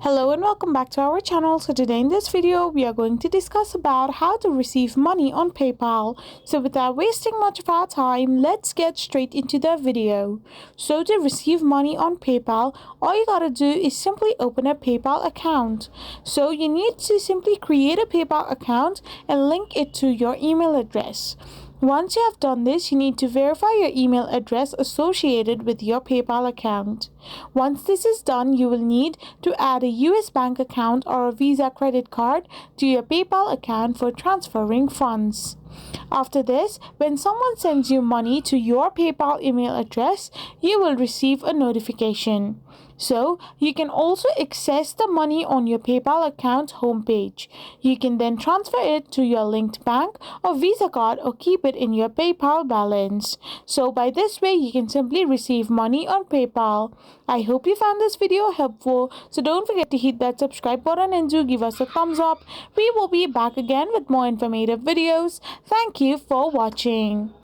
Hello and welcome back to our channel. So today in this video we are going to discuss about how to receive money on PayPal. So without wasting much of our time, let's get straight into the video. So to receive money on PayPal, all you gotta do is simply open a PayPal account. So you need to simply create a PayPal account and link it to your email address. Once you have done this, you need to verify your email address associated with your PayPal account. Once this is done, you will need to add a US bank account or a Visa credit card to your PayPal account for transferring funds. After this, when someone sends you money to your PayPal email address, you will receive a notification. So, you can also access the money on your PayPal account homepage. You can then transfer it to your linked bank or Visa card or keep it in your PayPal balance. So, by this way, you can simply receive money on PayPal. I hope you found this video helpful. So, don't forget to hit that subscribe button and do give us a thumbs up. We will be back again with more informative videos. Thank you for watching.